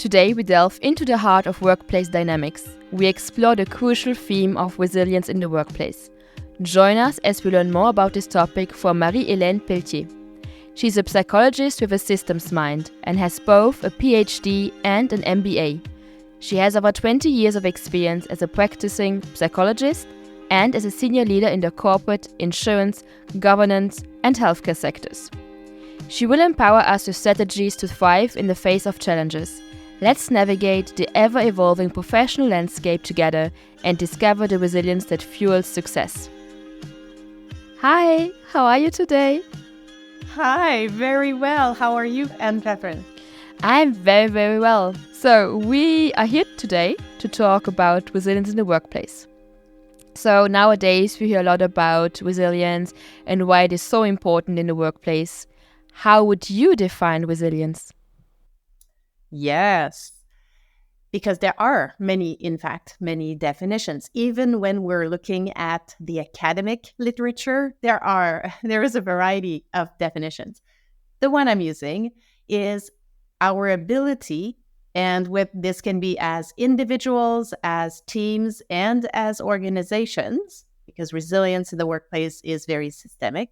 Today we delve into the heart of workplace dynamics. We explore the crucial theme of resilience in the workplace. Join us as we learn more about this topic from Marie-Helene Pelletier. She's a psychologist with a systems mind and has both a PhD and an MBA. She has over 20 years of experience as a practicing psychologist and as a senior leader in the corporate, insurance, governance, and healthcare sectors. She will empower us with strategies to thrive in the face of challenges. Let's navigate the ever-evolving professional landscape together and discover the resilience that fuels success. Hi, how are you today? Hi, very well. How are you, Anne-Catherine? I'm very, very well. So we are here today to talk about resilience in the workplace. So nowadays we hear a lot about resilience and why it is so important in the workplace. How would you define resilience? Yes, because there are many definitions. Even when we're looking at the academic literature, there is a variety of definitions. The one I'm using is our ability, and with this can be as individuals, as teams, and as organizations, because resilience in the workplace is very systemic.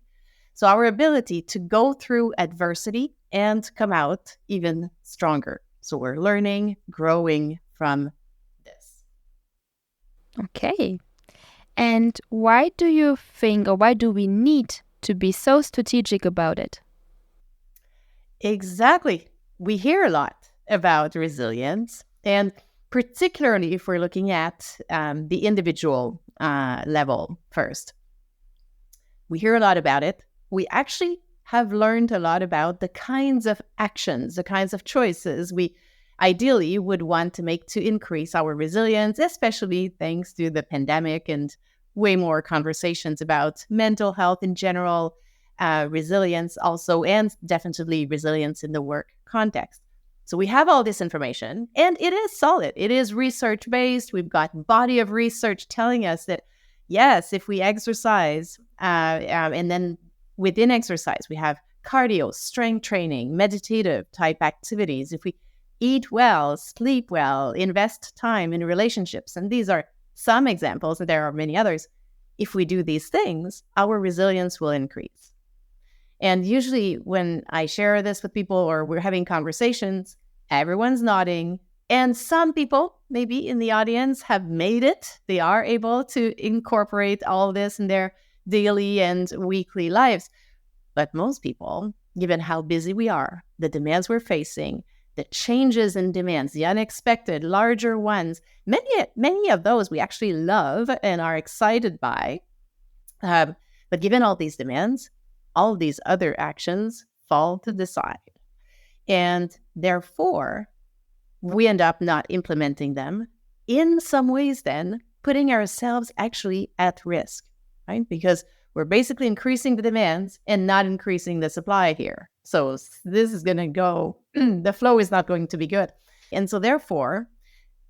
So our ability to go through adversity and come out even stronger. So we're learning, growing from this. Okay. And why do you think, or why do we need to be so strategic about it? Exactly. We hear a lot about resilience, and particularly if we're looking at the individual level first. We hear a lot about it. We actually have learned a lot about the kinds of actions, the kinds of choices we ideally would want to make to increase our resilience, especially thanks to the pandemic and way more conversations about mental health in general, resilience also, and definitely resilience in the work context. So we have all this information, and it is solid. It is research-based. We've got a body of research telling us that, yes, if we exercise, and then within exercise, we have cardio, strength training, meditative type activities. If we eat well, sleep well, invest time in relationships, and these are some examples, and there are many others. If we do these things, our resilience will increase. And usually when I share this with people or we're having conversations, everyone's nodding. And some people, maybe in the audience, have made it. They are able to incorporate all this in their daily and weekly lives. But most people, given how busy we are, the demands we're facing, the changes in demands, the unexpected, larger ones, many of those we actually love and are excited by. But given all these demands, all of these other actions fall to the side. And therefore, we end up not implementing them. In some ways, then, putting ourselves actually at risk, right? Because we're basically increasing the demands and not increasing the supply here. So this is going to go, the flow is not going to be good. And so therefore,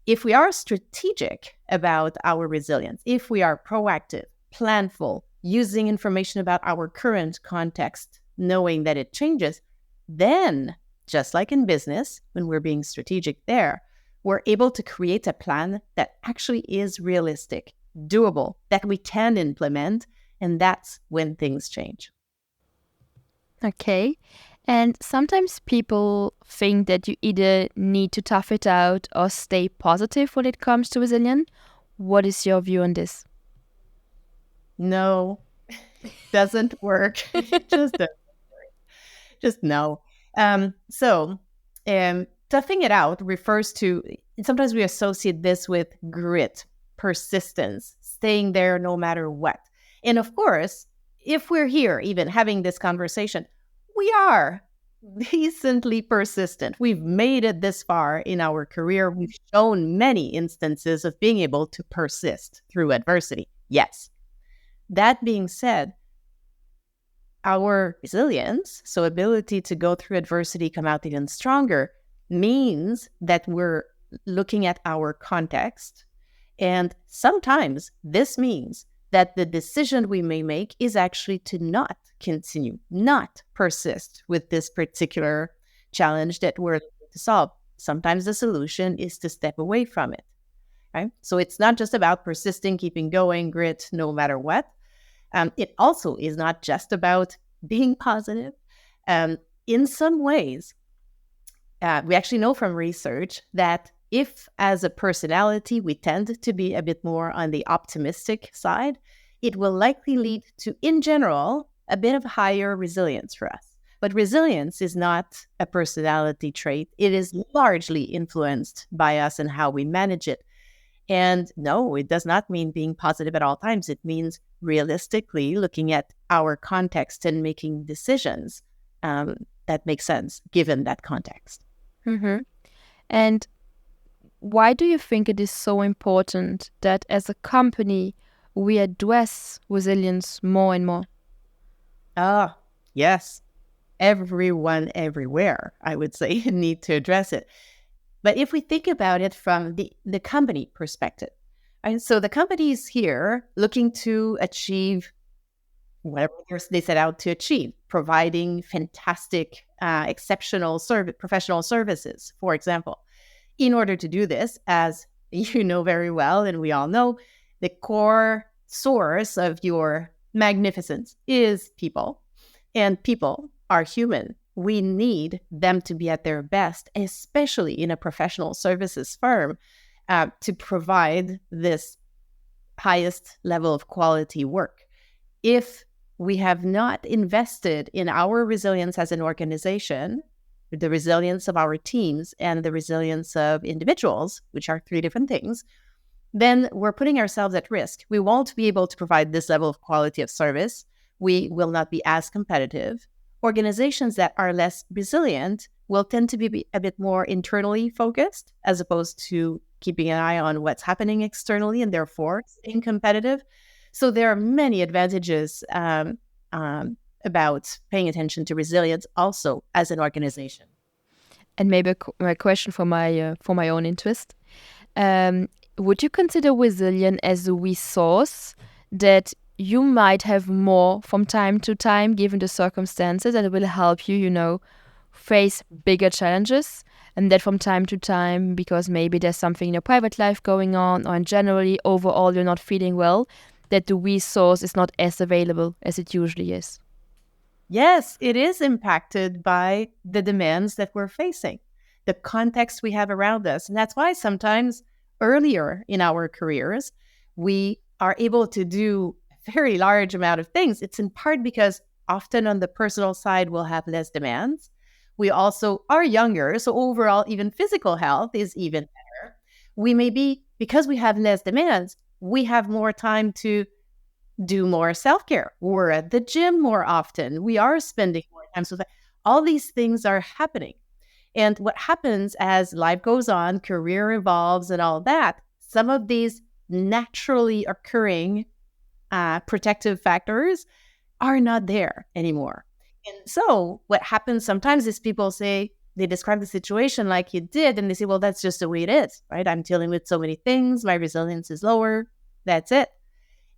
if we are strategic about our resilience, if we are proactive, planful, using information about our current context, knowing that it changes, then just like in business, when we're being strategic there, we're able to create a plan that actually is realistic, doable, that we can implement. And that's when things change. Okay. And sometimes people think that you either need to tough it out or stay positive when it comes to resilience. What is your view on this? No, doesn't work. It just doesn't work. Just no. So toughing it out refers to, sometimes we associate this with grit, persistence, staying there no matter what. And of course, if we're here even having this conversation, we are decently persistent. We've made it this far in our career. We've shown many instances of being able to persist through adversity. Yes. That being said, our resilience, so ability to go through adversity, come out even stronger, means that we're looking at our context. And sometimes this means that the decision we may make is actually to not continue, not persist with this particular challenge that we're looking to solve. sometimes the solution is to step away from it. Right? So it's not just about persisting, keeping going, grit, no matter what. It also is not just about being positive. In some ways, we actually know from research that if, as a personality, we tend to be a bit more on the optimistic side, it will likely lead to, in general, a bit of higher resilience for us. But resilience is not a personality trait. It is largely influenced by us and how we manage it. And no, it does not mean being positive at all times. It means realistically looking at our context and making decisions that make sense given that context. Mm-hmm. And why do you think it is so important that as a company we address resilience more and more? Yes. Everyone, everywhere, I would say, need to address it. But if we think about it from the company perspective, right? So the company is here looking to achieve whatever they set out to achieve, providing fantastic, exceptional professional services, for example. In order to do this, as you know very well, and we all know, the core source of your magnificence is people, and people are human. We need them to be at their best, especially in a professional services firm, to provide this highest level of quality work. If we have not invested in our resilience as an organization, the resilience of our teams and the resilience of individuals, which are three different things, then we're putting ourselves at risk. We won't be able to provide this level of quality of service. We will not be as competitive. Organizations that are less resilient will tend to be a bit more internally focused as opposed to keeping an eye on what's happening externally and therefore staying competitive. So there are many advantages about paying attention to resilience also as an organization. And maybe a question for my own interest. Would you consider resilience as a resource that you might have more from time to time, given the circumstances, that will help you, face bigger challenges? And that from time to time, because maybe there's something in your private life going on, or generally overall you're not feeling well, that the resource is not as available as it usually is? Yes, it is impacted by the demands that we're facing, the context we have around us. And that's why sometimes earlier in our careers, we are able to do a very large amount of things. It's in part because often on the personal side, we'll have less demands. We also are younger, so overall, even physical health is even better. We may be, because we have less demands, we have more time to do more self-care. We're at the gym more often. We are spending more time. So that all these things are happening. And what happens as life goes on, career evolves and all that, some of these naturally occurring protective factors are not there anymore. And so what happens sometimes is people say, they describe the situation like you did, and they say, well, that's just the way it is, right? I'm dealing with so many things. My resilience is lower. That's it.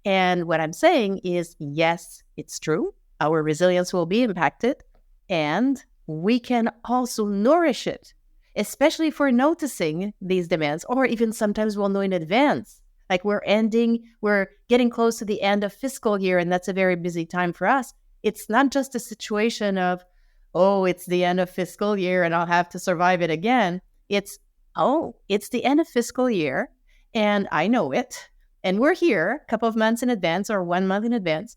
And what I'm saying is, yes, it's true. Our resilience will be impacted, and we can also nourish it, especially if we're noticing these demands, or even sometimes we'll know in advance. Like we're getting close to the end of fiscal year, and that's a very busy time for us. It's not just a situation of, oh, it's the end of fiscal year and I'll have to survive it again. It's the end of fiscal year and I know it. And we're here a couple of months in advance or 1 month in advance.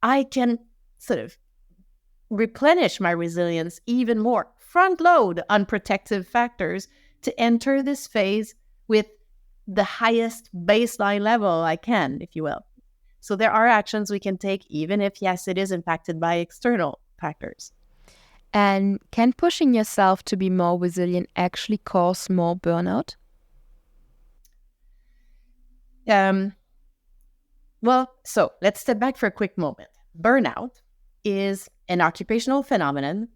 I can sort of replenish my resilience even more, front load on protective factors to enter this phase with the highest baseline level I can, if you will. So there are actions we can take, even if, yes, it is impacted by external factors. And can pushing yourself to be more resilient actually cause more burnout? Well, so let's step back for a quick moment. Burnout is an occupational phenomenon.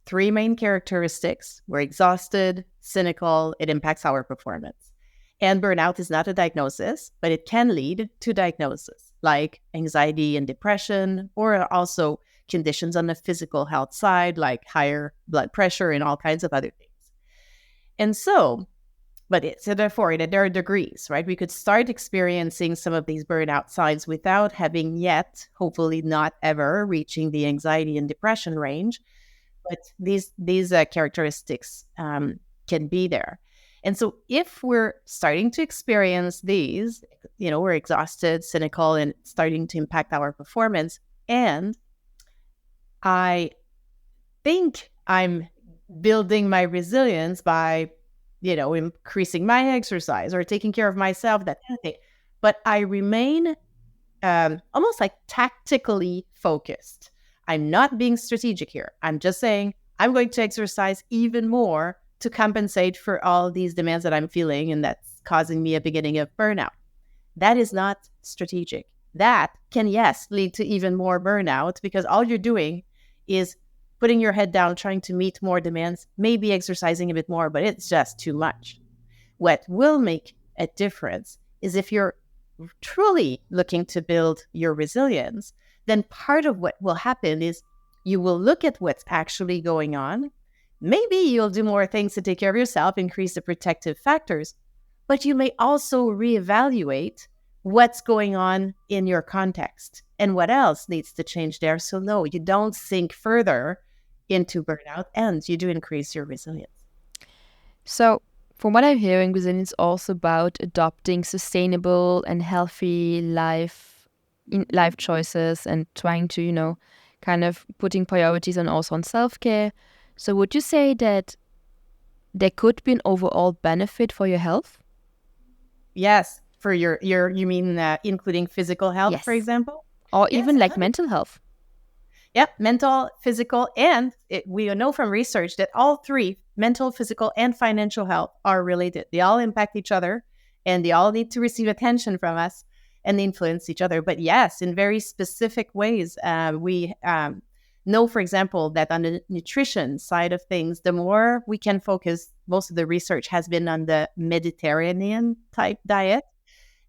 3 main characteristics. We're exhausted, cynical, it impacts our performance. And burnout is not a diagnosis, but it can lead to diagnosis, like anxiety and depression, or also conditions on the physical health side, like higher blood pressure and all kinds of other things. And so, so therefore, there are degrees, right? We could start experiencing some of these burnout signs without having yet, hopefully not ever, reaching the anxiety and depression range. But these characteristics can be there. And so if we're starting to experience these, we're exhausted, cynical, and starting to impact our performance, and I think I'm building my resilience by, increasing my exercise or taking care of myself, that kind of thing. But I remain almost like tactically focused. I'm not being strategic here. I'm just saying I'm going to exercise even more to compensate for all these demands that I'm feeling, and that's causing me a beginning of burnout. That is not strategic. That can, yes, lead to even more burnout, because all you're doing is putting your head down, trying to meet more demands, maybe exercising a bit more, but it's just too much. What will make a difference is if you're truly looking to build your resilience, then part of what will happen is you will look at what's actually going on. Maybe you'll do more things to take care of yourself, increase the protective factors, but you may also reevaluate what's going on in your context and what else needs to change there. So no, you don't sink further into burnout, and you do increase your resilience. So from what I'm hearing, resilience is also about adopting sustainable and healthy life choices and trying to, kind of putting priorities and also on self-care. So would you say that there could be an overall benefit for your health? Yes. For your you mean including physical health, yes. For example? Or yes, even like 100%. Mental health? Yep, mental, physical, and we know from research that all three, mental, physical, and financial health, are related. They all impact each other, and they all need to receive attention from us, and they influence each other. But yes, in very specific ways. We know, for example, that on the nutrition side of things, the more we can focus, most of the research has been on the Mediterranean type diet.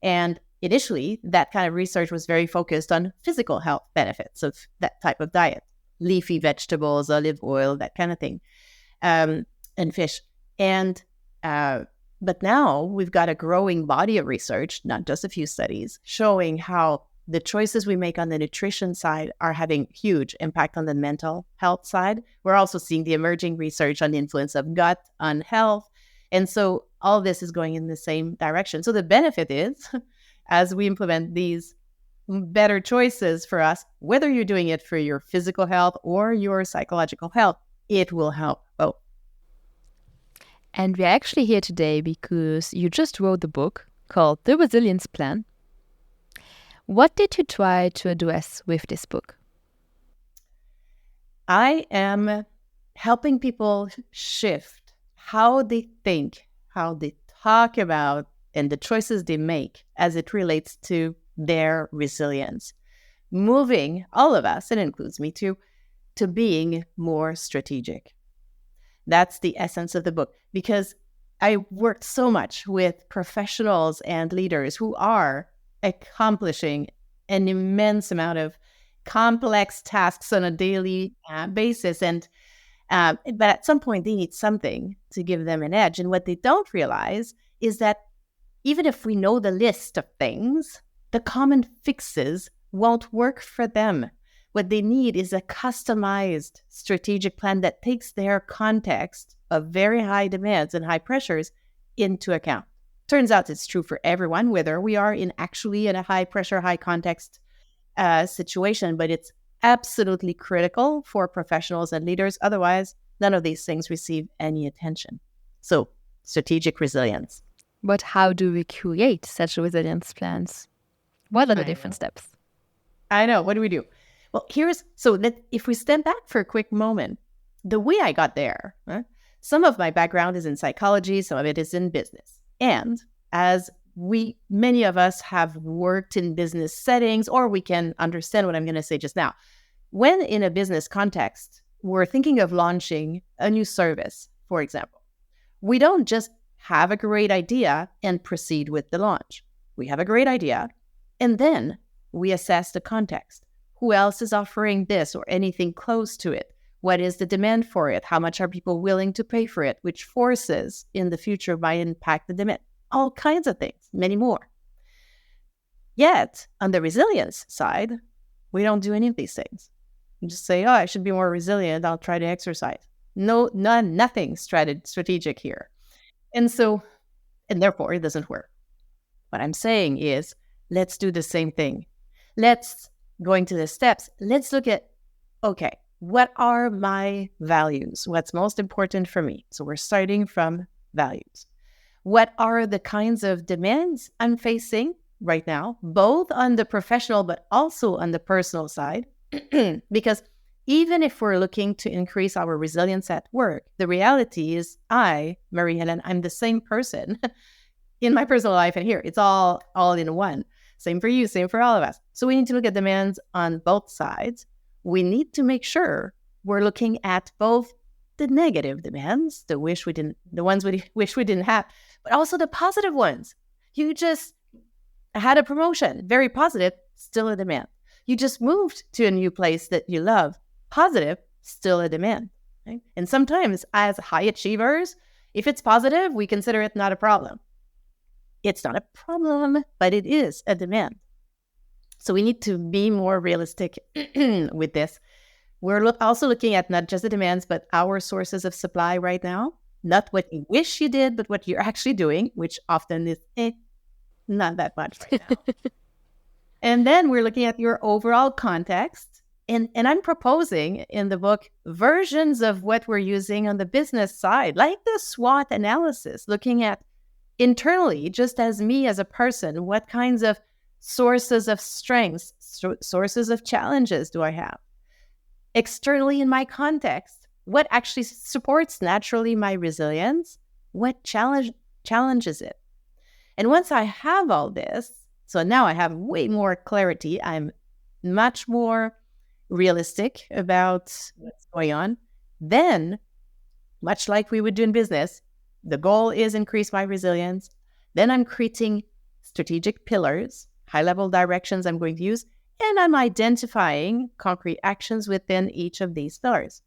And initially, that kind of research was very focused on physical health benefits of that type of diet, leafy vegetables, olive oil, that kind of thing, and fish. And but now we've got a growing body of research, not just a few studies, showing how the choices we make on the nutrition side are having huge impact on the mental health side. We're also seeing the emerging research on the influence of gut on health. And so all this is going in the same direction. So the benefit is, as we implement these better choices for us, whether you're doing it for your physical health or your psychological health, it will help both. And we're actually here today because you just wrote the book called The Resilience Plan. What did you try to address with this book? I am helping people shift how they think, how they talk about, and the choices they make as it relates to their resilience. Moving all of us, and includes me too, to being more strategic. That's the essence of the book, because I worked so much with professionals and leaders who are accomplishing an immense amount of complex tasks on a daily basis. And but at some point, they need something to give them an edge. And what they don't realize is that even if we know the list of things, the common fixes won't work for them. What they need is a customized strategic plan that takes their context of very high demands and high pressures into account. Turns out it's true for everyone, whether we are actually in a high pressure, high context situation, but it's absolutely critical for professionals and leaders. Otherwise, none of these things receive any attention. So, strategic resilience. But how do we create such resilience plans? What are the different steps? I know. What do we do? Well, if we step back for a quick moment, the way I got there, some of my background is in psychology, some of it is in business. And as many of us have worked in business settings, or we can understand what I'm going to say just now. When in a business context, we're thinking of launching a new service, for example, we don't just have a great idea and proceed with the launch. We have a great idea, and then we assess the context. Who else is offering this or anything close to it? What is the demand for it? How much are people willing to pay for it? Which forces in the future might impact the demand? All kinds of things, many more. Yet, on the resilience side, we don't do any of these things. You just say, oh, I should be more resilient. I'll try to exercise. No, nothing strategic here. And therefore, it doesn't work. What I'm saying is, let's do the same thing. Let's go into the steps. Let's look at, okay, what are my values? What's most important for me? So we're starting from values. What are the kinds of demands I'm facing right now, both on the professional, but also on the personal side? Because even if we're looking to increase our resilience at work, the reality is Marie-Helene, I'm the same person in my personal life and here. It's all in one. Same for you, same for all of us. So we need to look at demands on both sides. We need to make sure we're looking at both the negative demands, the ones we wish we didn't have, but also the positive ones. You just had a promotion, very positive, still a demand. You just moved to a new place that you love, positive, still a demand. Right? And sometimes as high achievers, if it's positive, we consider it not a problem. It's not a problem, but it is a demand. So we need to be more realistic with this. We're also looking at not just the demands, but our sources of supply right now. Not what you wish you did, but what you're actually doing, which often is not that much right now. And then we're looking at your overall context. And I'm proposing in the book versions of what we're using on the business side, like the SWOT analysis, looking at internally, just as me as a person, what kinds of sources of strengths, sources of challenges do I have? Externally in my context, what actually supports naturally my resilience? What challenges it? And once I have all this, so now I have way more clarity, I'm much more realistic about what's going on, then, much like we would do in business, the goal is increase my resilience. Then I'm creating strategic pillars, high-level directions I'm going to use, and I'm identifying concrete actions within each of these pillars.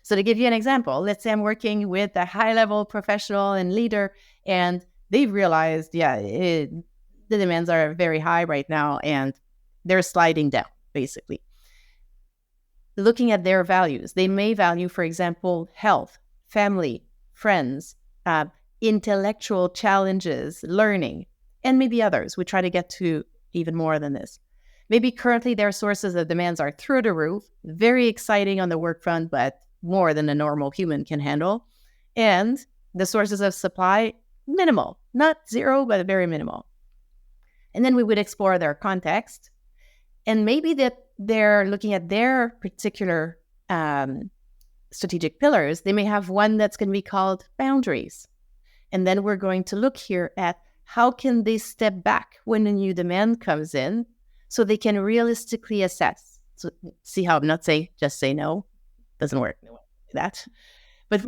So to give you an example, let's say I'm working with a high-level professional and leader, and they've realized, the demands are very high right now, and they're sliding down, basically. Looking at their values, they may value, for example, health, family, friends, intellectual challenges, learning, and maybe others. We try to get to even more than this. Maybe currently their sources of demands are through the roof, very exciting on the work front, but more than a normal human can handle. And the sources of supply, minimal, not zero, but very minimal. And then we would explore their context. And maybe that they're looking at their particular strategic pillars. They may have one that's going to be called boundaries. And then we're going to look here at how can they step back when a new demand comes in so they can realistically assess. So see how I'm not saying just say no. Doesn't work. No, that. But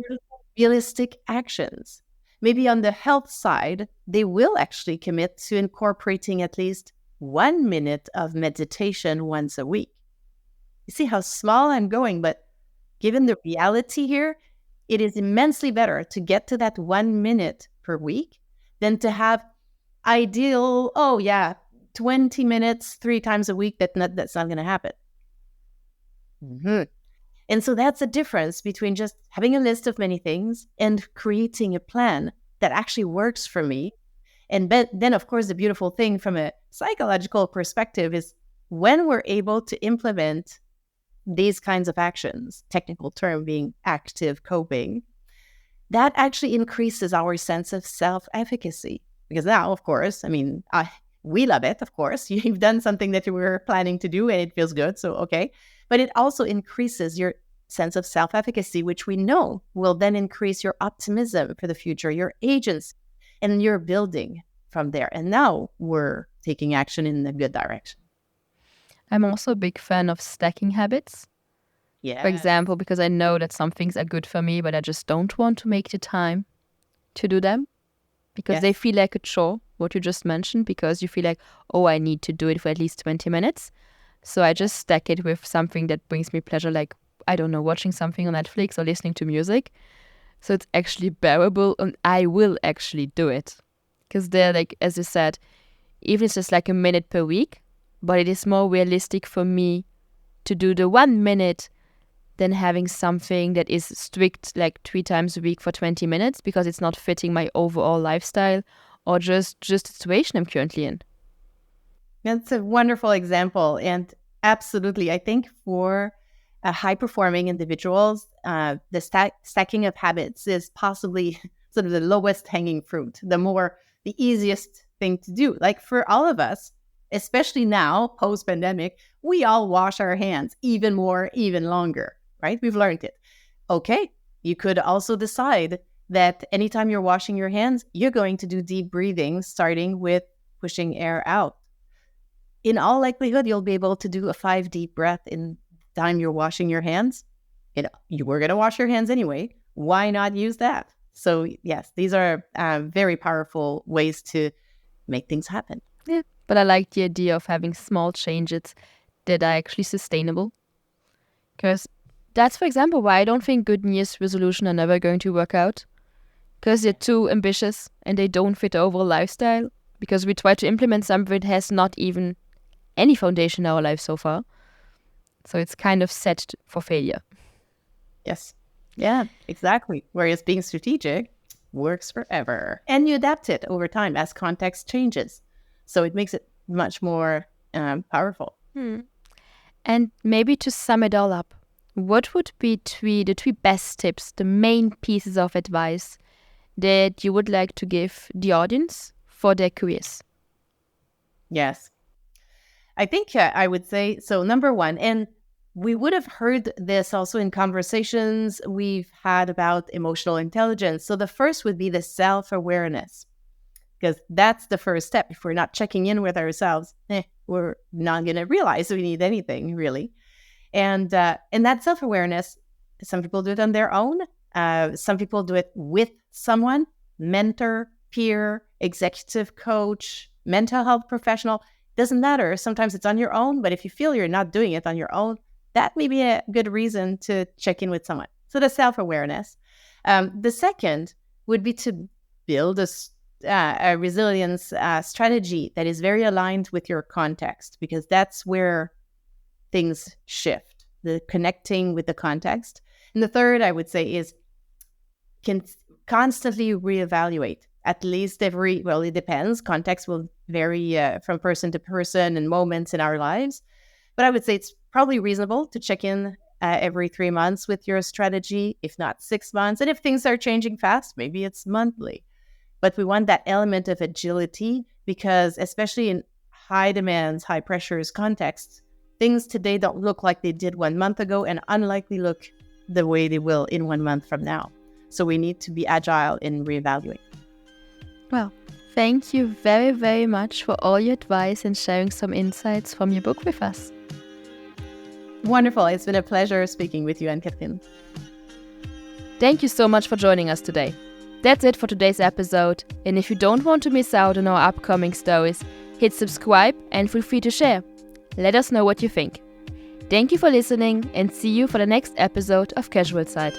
realistic actions. Maybe on the health side, they will actually commit to incorporating at least 1 minute of meditation once a week. You see how small I'm going, but given the reality here, it is immensely better to get to that 1 minute per week than to have ideal, 20 minutes 3 times a week. That's not going to happen. Mm-hmm. And so that's the difference between just having a list of many things and creating a plan that actually works for me. And then, of course, the beautiful thing from a psychological perspective is when we're able to implement these kinds of actions, technical term being active coping, that actually increases our sense of self-efficacy. Because now, of course, we love it, of course. You've done something that you were planning to do and it feels good, so okay. But it also increases your sense of self-efficacy, which we know will then increase your optimism for the future, your agency, and you're building from there. And now we're taking action in a good direction. I'm also a big fan of stacking habits. Yeah. For example, because I know that some things are good for me, but I just don't want to make the time to do them because they feel like a chore, what you just mentioned, because you feel like, I need to do it for at least 20 minutes. So I just stack it with something that brings me pleasure, like I don't know, watching something on Netflix or listening to music. So it's actually bearable, and I will actually do it. Because they're like, as you said, even if it's just like a minute per week, but it is more realistic for me to do the 1 minute than having something that is strict like 3 times a week for 20 minutes because it's not fitting my overall lifestyle or just the situation I'm currently in. That's a wonderful example. And absolutely, I think for high-performing individuals, the stacking of habits is possibly sort of the lowest hanging fruit, the easiest thing to do. Like for all of us, especially now, post-pandemic, we all wash our hands even more, even longer, right? We've learned it. Okay, you could also decide that anytime you're washing your hands, you're going to do deep breathing, starting with pushing air out. In all likelihood, you'll be able to do a 5 deep breath in the time you're washing your hands. You were going to wash your hands anyway. Why not use that? So yes, these are very powerful ways to make things happen. Yeah, but I like the idea of having small changes that are actually sustainable. Because that's, for example, why I don't think good New Year's resolutions are never going to work out. Because they're too ambitious and they don't fit the overall lifestyle. Because we try to implement something that has not even any foundation in our life so far. So it's kind of set for failure. Yes. Yeah, exactly. Whereas being strategic works forever. And you adapt it over time as context changes. So it makes it much more powerful. And maybe to sum it all up, what would be the three best tips, the main pieces of advice that you would like to give the audience for their careers? Yes. I think I would say, so number one, and we would have heard this also in conversations we've had about emotional intelligence. So the first would be the self-awareness, because that's the first step. If we're not checking in with ourselves, we're not going to realize we need anything, really. And that self-awareness, some people do it on their own. Some people do it with someone, mentor, peer, executive coach, mental health professional. Doesn't matter. Sometimes it's on your own, but if you feel you're not doing it on your own, that may be a good reason to check in with someone. So the self-awareness. The second would be to build a resilience strategy that is very aligned with your context, because that's where things shift, the connecting with the context. And the third, I would say, is constantly reevaluate. At least it depends. Context will vary from person to person and moments in our lives. But I would say it's probably reasonable to check in every 3 months with your strategy, if not 6 months. And if things are changing fast, maybe it's monthly. But we want that element of agility because especially in high demands, high pressures contexts, things today don't look like they did 1 month ago and unlikely look the way they will in 1 month from now. So we need to be agile in reevaluating. Well, thank you very, very much for all your advice and sharing some insights from your book with us. Wonderful. It's been a pleasure speaking with you, Anne-Catherine. Thank you so much for joining us today. That's it for today's episode. And if you don't want to miss out on our upcoming stories, hit subscribe and feel free to share. Let us know what you think. Thank you for listening and see you for the next episode of Casual Side.